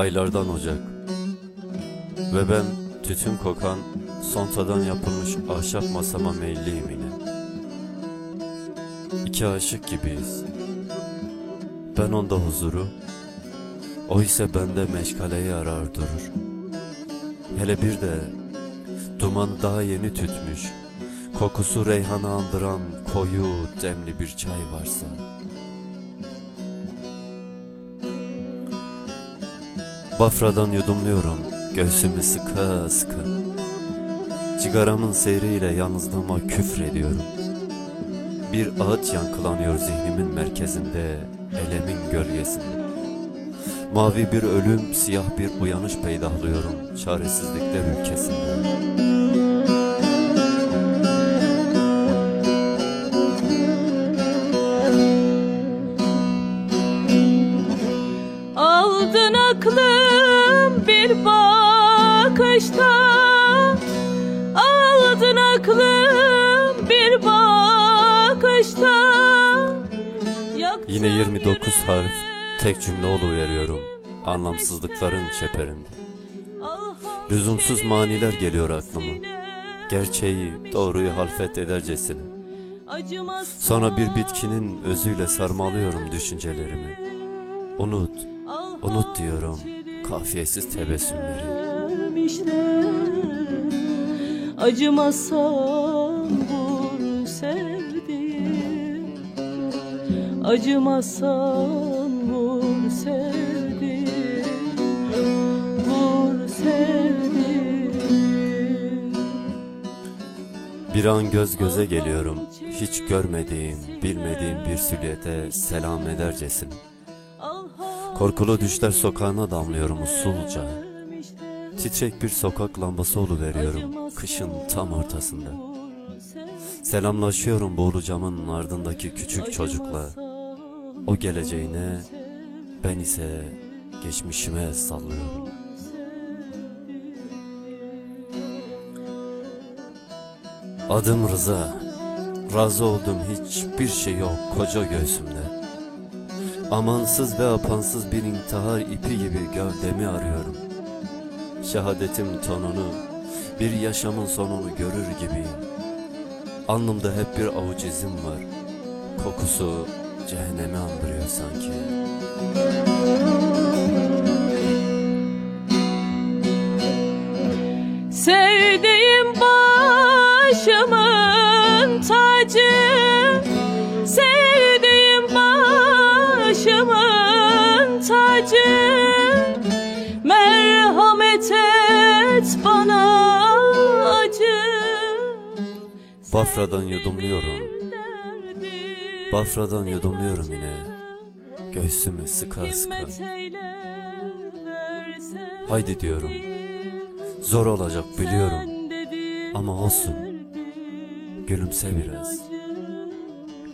Aylardan Ocak ve ben tütün kokan sontadan yapılmış ahşap masama meyilliyim yine. İki aşık gibiyiz. Ben onda huzuru, o ise bende meşgaleyi arar durur. Hele bir de duman daha yeni tütmüş, kokusu reyhanı andıran koyu demli bir çay varsa. Bafradan yudumluyorum göğsümü sıka sıka. Cigaramın seyriyle yalnızlığıma küfrediyorum. Bir ağıt yankılanıyor zihnimin merkezinde, elemin gölgesinde. Mavi bir ölüm, siyah bir uyanış peydahlıyorum çaresizlikler ülkesinde. Aldın aklım bir bakışta, aldın aklım bir bakışta. Yine 29 harf, tek cümle oluveriyorum anlamsızlıkların çeperinde. Lüzumsuz maniler geliyor aklıma, gerçeği, doğruyu halfet edercesine. Sonra bir bitkinin özüyle sarmalıyorum düşüncelerimi. Unut, unut diyorum kafiyesiz tebessümleri. Acımazsan vur sevdiğim, acımazsan vur sevdiğim, vur sevdiğim. Bir an göz göze geliyorum, hiç görmediğim, bilmediğim bir silüete selam edercesin. Korkulu düşler sokağına damlıyorum usulca. Titrek bir sokak lambası oluveriyorum kışın tam ortasında. Selamlaşıyorum buğulu camın ardındaki küçük çocukla. O geleceğine, ben ise geçmişime sallıyorum. Adım Rıza, razı oldum hiçbir şey yok koca göğsümde. Amansız ve apansız bir intihar ipi gibi gövdemi arıyorum. Şehadetim tonunu, bir yaşamın sonunu görür gibiyim. Alnımda hep bir avuç izim var. Kokusu cehennemi andırıyor sanki. Sevdiğim başımın tacı, sevdiğim başımın tacı. Merhamet et bana acı. Bafradan yudumluyorum, Bafradan yudumluyorum yine göğsümü sıka sıka. Haydi diyorum, zor olacak biliyorum ama olsun. Gülümse biraz,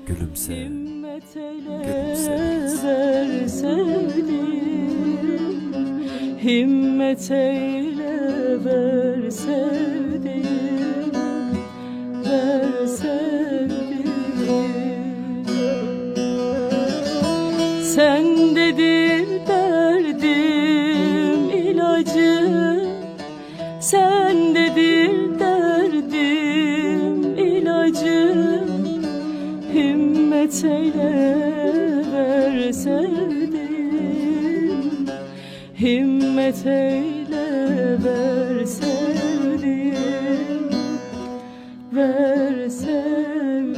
gülümse, gülümse biraz. Himmet eyle ver sevdiğim, ver sevdiğim. Sendedir derdim ilacı, sendedir derdim ilacı. Himmet eyle ver sevdiğim, himmet eyle ver sevdiğim, ver sevdiğim.